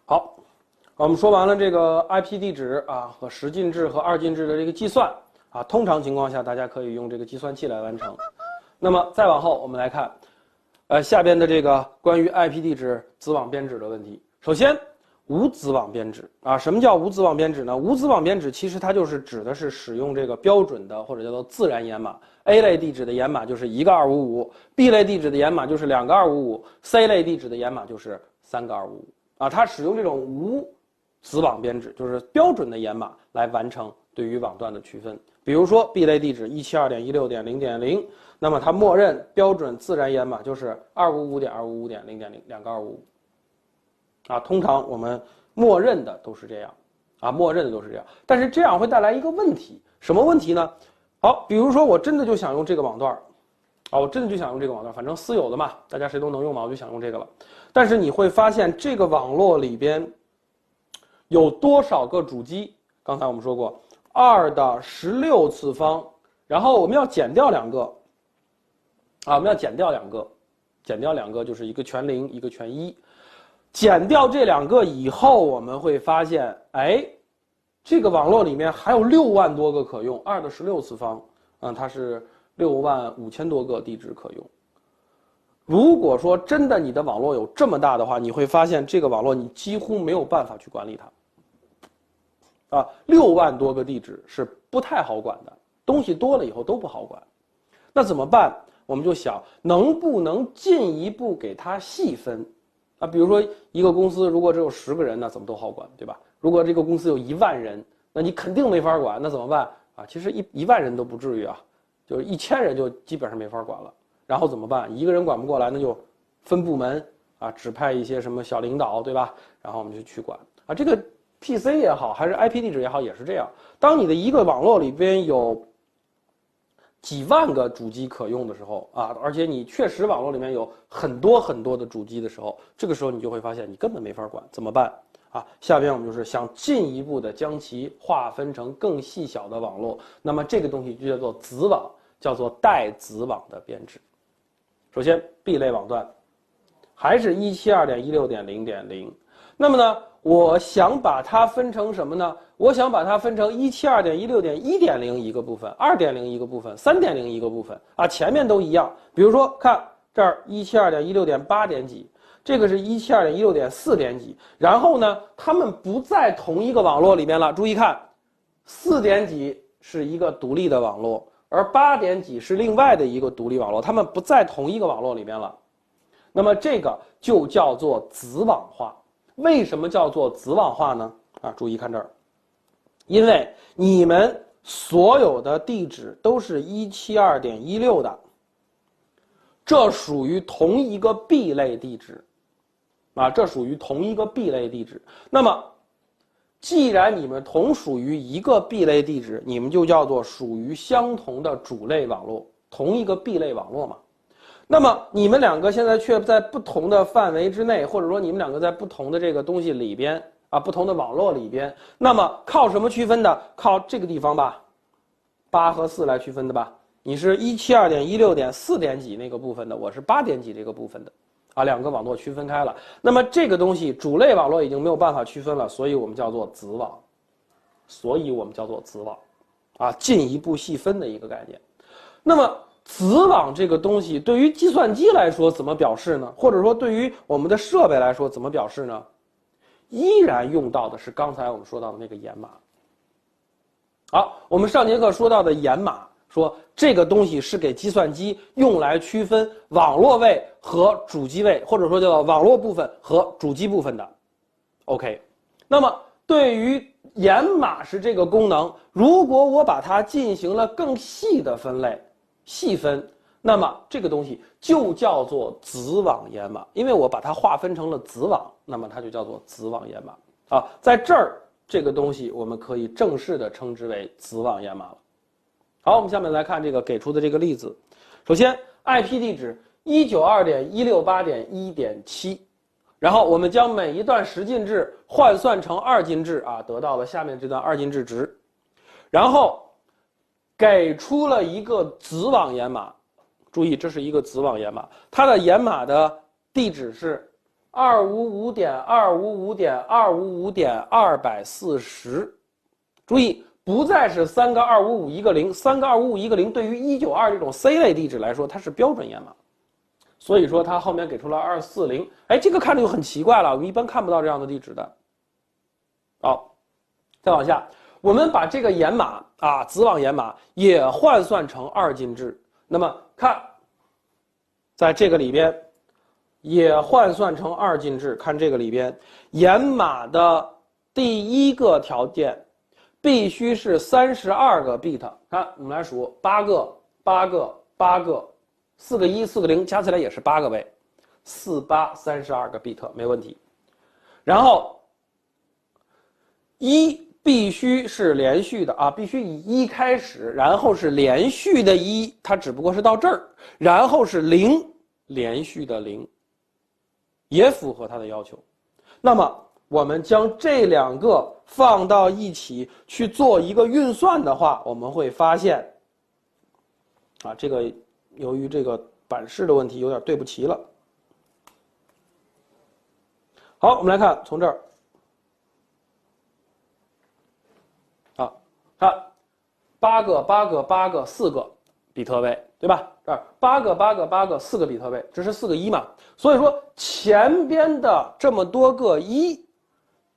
好，我们说完了这个 IP 地址啊和10进制和2进制的这个计算啊，通常情况下大家可以用这个计算器来完成。那么再往后我们来看，下边的这个关于 IP 地址子网编址的问题。首先，无子网编址啊，什么叫无子网编址呢？无子网编址其实它就是指的是使用这个标准的或者叫做自然延码。A 类地址的延码就是1个255，B 类地址的延码就是2个255，C 类地址的延码就是3个255啊。它使用这种无子网编址，就是标准的延码来完成对于网段的区分。比如说 B 类地址172.16.0.0，那么它默认标准自然延码就是255.255.0.0，2个255。啊，通常我们默认的都是这样，啊，默认的都是这样。但是这样会带来一个问题，什么问题呢？好，比如说我真的就想用这个网段，啊，我真的就想用这个网段，反正私有的嘛，大家谁都能用嘛，我就想用这个了。但是你会发现这个网络里边有多少个主机？刚才我们说过，2的16次方，然后我们要减掉2个，啊，我们要减掉2个，减掉2个就是一个全0，一个全1。减掉这2个以后，我们会发现，哎，这个网络里面还有6万多个可用，2的16次方，它是6万5千多个地址可用。如果说真的你的网络有这么大的话，你会发现这个网络你几乎没有办法去管理它，啊，6万多个地址是不太好管的，东西多了以后都不好管。那怎么办？我们就想，能不能进一步给它细分？啊，比如说一个公司如果只有10个人，那怎么都好管，对吧？如果这个公司有1万人，那你肯定没法管，那怎么办啊？其实一万人都不至于啊，就是1000人就基本上没法管了。然后怎么办？一个人管不过来，那就分部门啊，指派一些什么小领导，对吧？然后我们就去管啊。这个 PC 也好，还是 IP 地址也好，也是这样。当你的一个网络里边有几万个主机可用的时候啊，而且你确实网络里面有很多很多的主机的时候，这个时候你就会发现你根本没法管，怎么办啊？下边我们就是想进一步的将其划分成更细小的网络，那么这个东西就叫做子网，叫做带子网的编制。首先 B 类网段还是172.16.0.0，那么呢，我想把它分成什么呢？我想把它分成172.16.1.0一个部分，2.0一个部分，3.0一个部分啊，前面都一样。比如说，看这儿172.16.8点几，这个是172.16.4点几，然后呢，它们不在同一个网络里面了。注意看，4点几是一个独立的网络，而8点几是另外的一个独立网络，它们不在同一个网络里面了。那么这个就叫做子网化。为什么叫做子网化呢？啊，注意看这儿，因为你们所有的地址都是172.16的，这属于同一个 B 类地址，啊，这属于同一个 B 类地址。那么，既然你们同属于一个 B 类地址，你们就叫做属于相同的主类网络，同一个 B 类网络嘛。那么你们2个现在却在不同的范围之内，或者说你们2个在不同的这个东西里边啊，不同的网络里边，那么靠什么区分的？靠这个地方吧，8和4来区分的吧。你是172.16.4点几那个部分的，我是8点几这个部分的，啊，2个网络区分开了。那么这个东西主类网络已经没有办法区分了，所以我们叫做子网，啊，进一步细分的一个概念。那么子网这个东西对于计算机来说怎么表示呢？或者说对于我们的设备来说怎么表示呢？依然用到的是刚才我们说到的那个延码。好，我们上节课说到的延码，说这个东西是给计算机用来区分网络位和主机位，或者说叫做网络部分和主机部分的。OK， 那么对于延码是这个功能，如果我把它进行了更细的分类，细分，那么这个东西就叫做子网延码，因为我把它划分成了子网，那么它就叫做子网延码啊。在这儿，这个东西我们可以正式的称之为子网延码了。好，我们下面来看这个给出的这个例子。首先 ，IP 地址192.168.1.7，然后我们将每一段10进制换算成2进制啊，得到了下面这段2进制值，然后给出了一个子网延码，注意这是一个子网延码，它的延码的地址是255.255.255.240，注意，不再是3个255一个0 ，3个255一个0，对于192这种 C 类地址来说，它是标准掩码，所以说它后面给出了240，哎，这个看着就很奇怪了，我们一般看不到这样的地址的。好，再往下，我们把这个掩码啊，子网掩码也换算成二进制，那么看，在这个里边。也换算成二进制，看这个里边，掩码的第一个条件必须是32个 bit。看，我们来数，8个，8个，8个，4个1，4个0，加起来也是8个位，4832个 bit 没问题。然后1必须是连续的啊，必须以1开始，然后是连续的1，它只不过是到这儿，然后是0，连续的0。也符合它的要求，那么我们将这两个放到一起去做一个运算的话，我们会发现，啊，这个由于这个版式的问题有点对不齐了。好，我们来看从这儿，啊，看8个8个8个4个比特位，对吧？这儿8个8个8个4个比特位，这是4个1嘛？所以说前边的这么多个1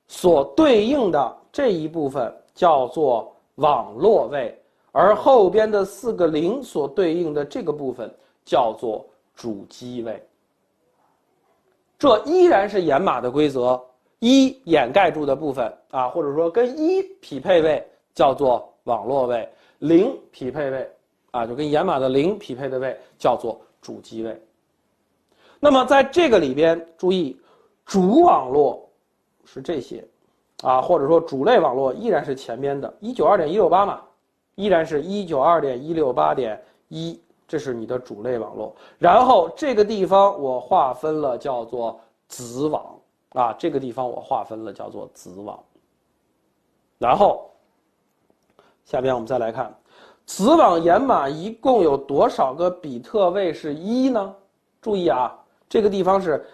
所对应的这一部分叫做网络位，而后边的4个0所对应的这个部分叫做主机位。这依然是掩码的规则，1掩盖住的部分啊，或者说跟1匹配位叫做网络位，0匹配位啊，就跟掩码的0匹配的位叫做主机位。那么在这个里边，注意，主网络是这些，啊，或者说主类网络依然是前边的192.168嘛，依然是192.168.1，这是你的主类网络。然后这个地方我划分了叫做子网，啊，这个地方我划分了叫做子网。然后下边我们再来看，子网掩码一共有多少个比特位是1呢？注意啊。这个地方是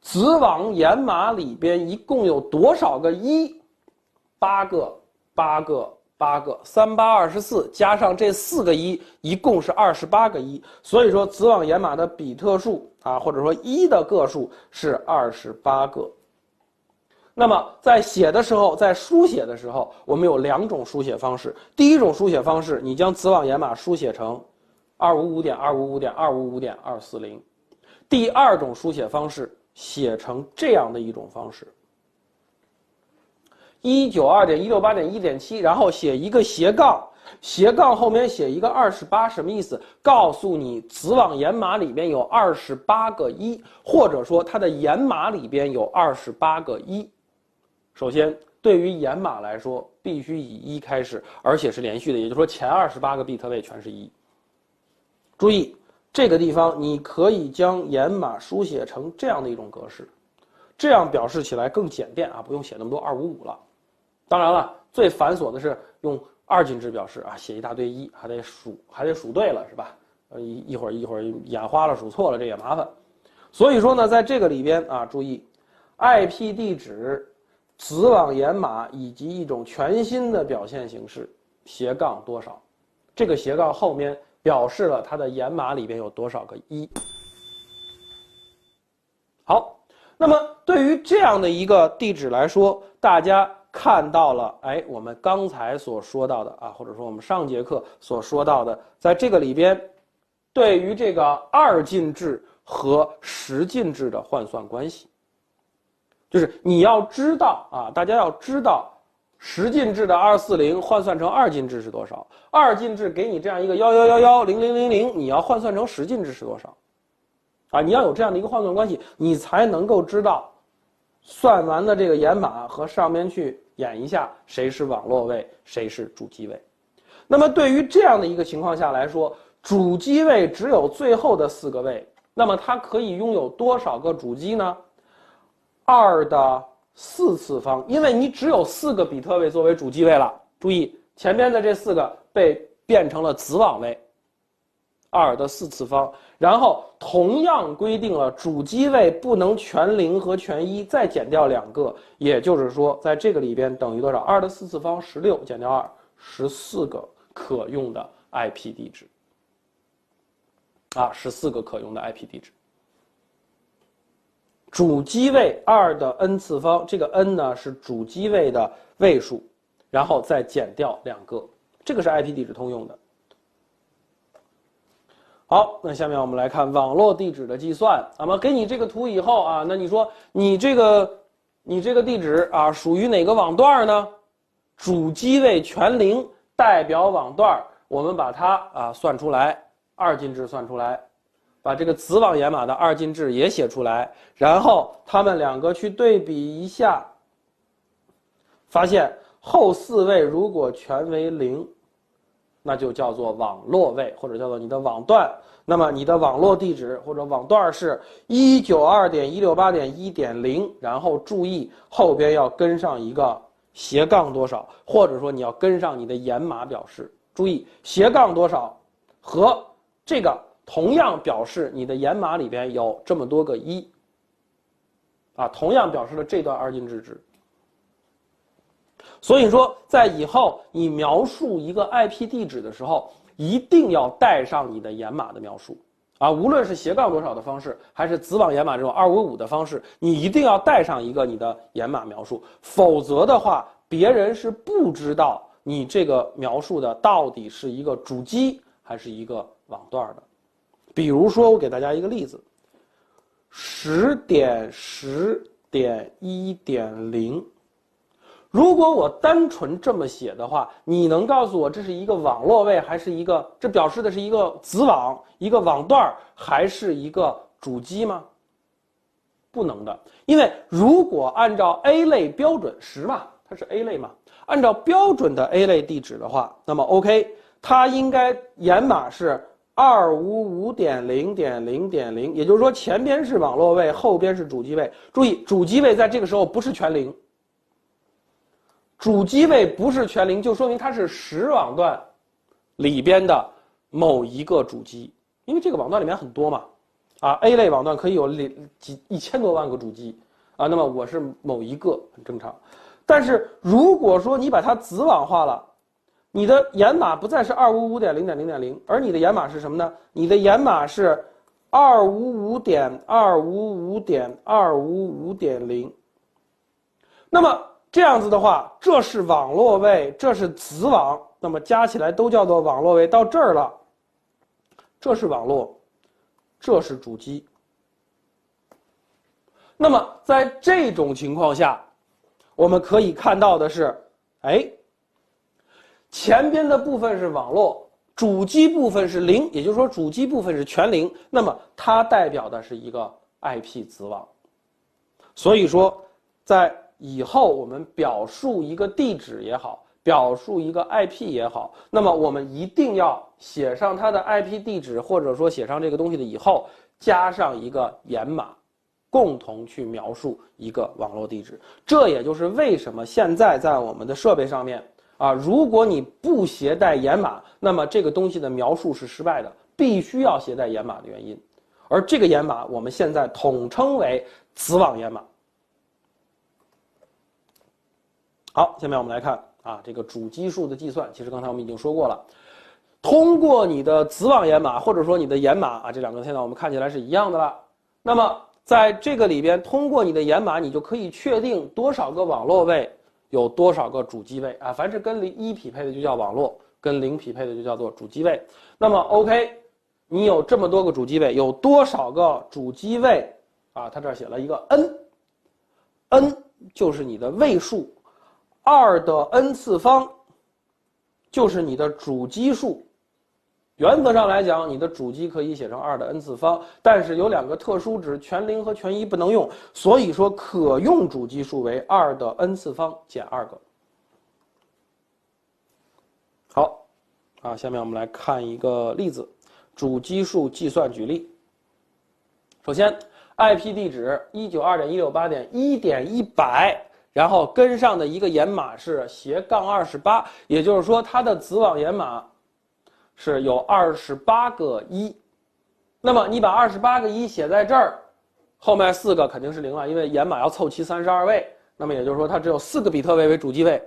子网掩码里边一共有多少个1？8个，8个，8个，3824加上这4个1，一共是28个1。所以说子网掩码的比特数啊，或者说1的个数是28个。那么在写的时候，在书写的时候，我们有2种书写方式。第一种书写方式，你将子网掩码书写成255.255.255.240。第二种书写方式写成这样的一种方式，192.168.1.7，然后写一个斜杠，斜杠后面写一个28，什么意思？告诉你子网掩码里边有28个1，或者说它的掩码里边有28个1。首先，对于掩码来说，必须以1开始，而且是连续的，也就是说前28个比特位全是1。注意。这个地方你可以将掩码书写成这样的一种格式，这样表示起来更简便啊，不用写那么多255了。当然了，最繁琐的是用二进制表示啊，写一大堆1，还得数对了，是吧？一会儿眼花了数错了，这也麻烦。所以说呢，在这个里边啊，注意 IP 地址、子网掩码以及一种全新的表现形式斜杠多少，这个斜杠后面表示了它的掩码里边有多少个1。好，那么对于这样的一个地址来说，大家看到了，哎，我们刚才所说到的啊，或者说我们上节课所说到的，在这个里边，对于这个二进制和十进制的换算关系，就是你要知道啊，大家要知道。十进制的240换算成二进制是多少？二进制给你这样一个11110000，你要换算成十进制是多少？啊，你要有这样的一个换算关系，你才能够知道，算完的这个掩码和上面去演一下谁是网络位，谁是主机位。那么对于这样的一个情况下来说，主机位只有最后的4个位，那么它可以拥有多少个主机呢？2的4次方，因为你只有4个比特位作为主机位了。注意前边的这4个被变成了子网位， 2的4次方，然后同样规定了主机位不能全零和全一，再减掉2个，也就是说，在这个里边等于多少？2的4次方16减掉2， 14个可用的 IP 地址。14个可用的 IP 地址。主机位2的 n 次方，这个 n 呢是主机位的位数，然后再减掉2个，这个是 IP 地址通用的。好，那下面我们来看网络地址的计算。那么给你这个图以后啊，那你说你这个地址啊属于哪个网段呢？主机位全零代表网段，我们把它算出来，2进制算出来，把这个子网掩码的2进制也写出来，然后它们2个去对比一下，发现后4位如果全为0，那就叫做网络位，或者叫做你的网段。那么你的网络地址或者网段是 192.168.1.0， 然后注意后边要跟上一个斜杠多少，或者说你要跟上你的掩码表示。注意斜杠多少和这个同样表示你的掩码里边有这么多个1，同样表示了这段2进制值。所以说，在以后你描述一个 IP 地址的时候，一定要带上你的掩码的描述无论是斜杠多少的方式，还是子网掩码这种255的方式，你一定要带上一个你的掩码描述，否则的话，别人是不知道你这个描述的到底是一个主机还是一个网段的。比如说，我给大家一个例子，10.10.1.0。如果我单纯这么写的话，你能告诉我这是一个网络位还是一个，这表示的是一个子网、一个网段还是一个主机吗？不能的，因为如果按照 A 类标准10嘛，它是 A 类嘛，按照标准的 A 类地址的话，那么 OK， 它应该掩码是255.0.0.0， 也就是说前边是网络位，后边是主机位。注意，主机位在这个时候不是全零。主机位不是全零，就说明它是10网段里边的某一个主机，因为这个网段里面很多嘛，A 类网段可以有1000多万个主机那么我是某一个，很正常。但是如果说你把它子网化了，你的掩码不再是255.0.0.0，而你的掩码是什么呢？你的掩码是255.255.255.0。那么这样子的话，这是网络位，这是子网，那么加起来都叫做网络位。到这儿了，这是网络，这是主机。那么在这种情况下，我们可以看到的是，前边的部分是网络，主机部分是0，也就是说主机部分是全0，那么它代表的是一个 IP 子网。所以说，在以后我们表述一个地址也好，表述一个 IP 也好，那么我们一定要写上它的 IP 地址，或者说写上这个东西的以后，加上一个掩码，共同去描述一个网络地址。这也就是为什么现在在我们的设备上面如果你不携带掩码，那么这个东西的描述是失败的，必须要携带掩码的原因。而这个掩码我们现在统称为子网掩码。好，下面我们来看这个主基数的计算，其实刚才我们已经说过了。通过你的子网掩码或者说你的掩码这两个现在我们看起来是一样的了。那么在这个里边，通过你的掩码，你就可以确定多少个网络位有多少个主机位凡是跟1匹配的就叫网络，跟0匹配的就叫做主机位。那么 OK， 你有这么多个主机位，有多少个主机位它这儿写了一个 n 就是你的位数，2的 n 次方就是你的主机数。原则上来讲，你的主机可以写成2的 n 次方，但是有2个特殊值，全0和全1不能用，所以说可用主机数为2的 n 次方减2个。好下面我们来看一个例子，主基数计算举例。首先 IP 地址 192.168.1.100，然后跟上的一个掩码是斜杠28，也就是说它的子网掩码是有28个1，那么你把28个1写在这儿，后面4个肯定是0了，因为掩码要凑齐32位，那么也就是说它只有4个比特位为主机位，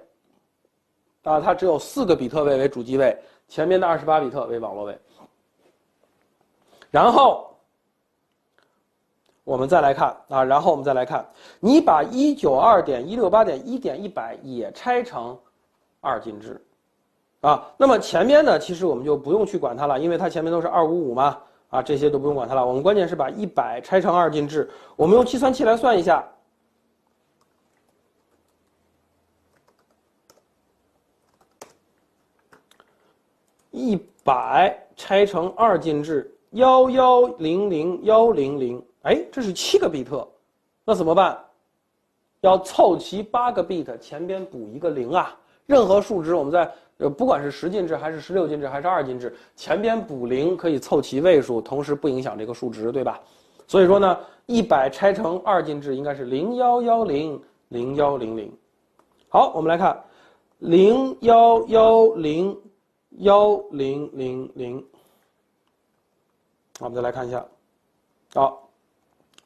啊，它只有4个比特位为主机位，前面的28比特为网络位。然后我们再来看啊，你把192.168.1.100也拆成2进制，啊，那么前面呢，其实我们就不用去管它了，因为它前面都是255嘛，啊，这些都不用管它了。我们关键是把100拆成2进制，我们用计算器来算一下。100拆成2进制，1100100，哎，这是7个比特，那怎么办？要凑齐8个 bit， 前边补一个0啊。任何数值我们在不管是10进制还是16进制还是2进制，前边补0可以凑齐位数，同时不影响这个数值，对吧？所以说呢，100拆成2进制应该是01100100。好，我们来看01101000。我们再来看一下，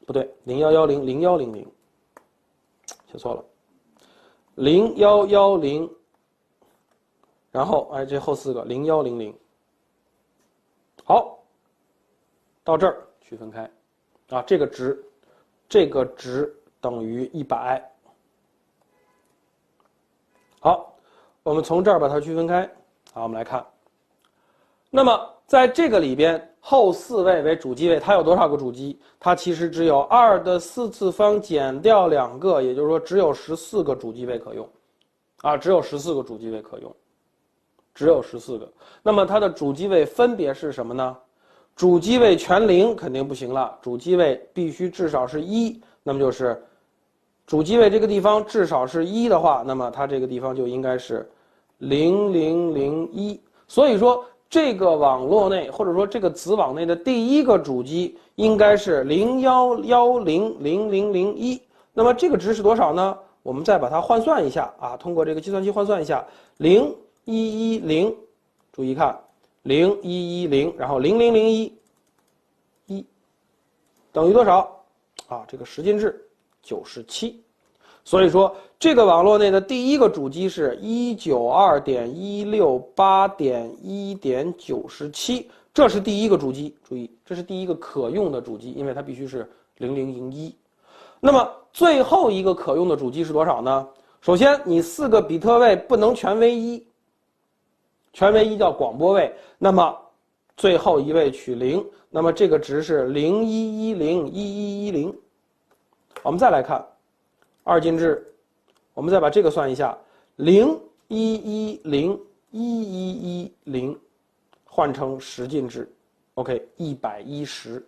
不对，01100100，写错了，0110，然后这后4个0100。好，到这儿区分开，啊，这个值等于100。好，我们从这儿把它区分开。好，我们来看，那么在这个里边，后4位为主机位，它有多少个主机？它其实只有2的4次方减掉2个，也就是说只有14个主机位可用，啊，只有14个主机位可用，只有14个。那么它的主机位分别是什么呢？主机位全0肯定不行了，主机位必须至少是1，那么就是主机位这个地方至少是1的话，那么它这个地方就应该是0001。所以说这个网络内或者说这个子网内的第一个主机应该是01100001。那么这个值是多少呢？我们再把它换算一下啊，通过这个计算器换算一下，0110，注意看0110，然后0001等于多少？啊，这个10进制97。所以说，这个网络内的第一个主机是192.168.1.97，这是第一个主机。注意，这是第一个可用的主机，因为它必须是0001。那么最后一个可用的主机是多少呢？首先，你4个比特位不能全为1，全为1叫广播位，那么最后一位取0，那么这个值是01101110。我们再来看。2进制，我们再把这个算一下，01101110换成10进制 ，OK， 110。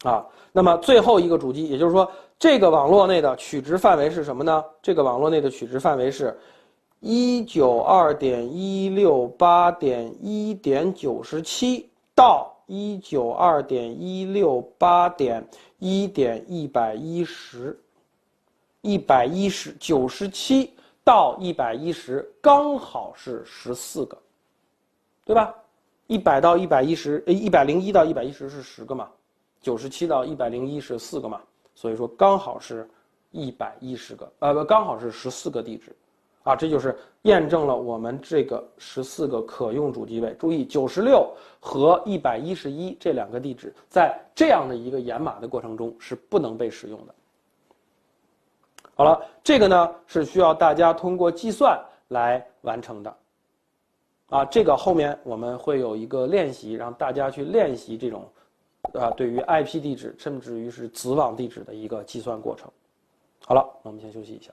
啊，那么最后一个主机，也就是说，这个网络内的取值范围是什么呢？这个网络内的取值范围是192.168.1.97到192.168.1.110，110，97到110刚好是14个，对吧？100到101到110是10个嘛，97到101是4个嘛，所以说刚好是110个，刚好是14个地址。啊，这就是验证了我们这个14个可用主机位。注意，96和111这2个地址，在这样的一个掩码的过程中是不能被使用的。好了，这个呢是需要大家通过计算来完成的。啊，这个后面我们会有一个练习，让大家去练习这种，对于 IP 地址甚至于是子网地址的一个计算过程。好了，那我们先休息一下。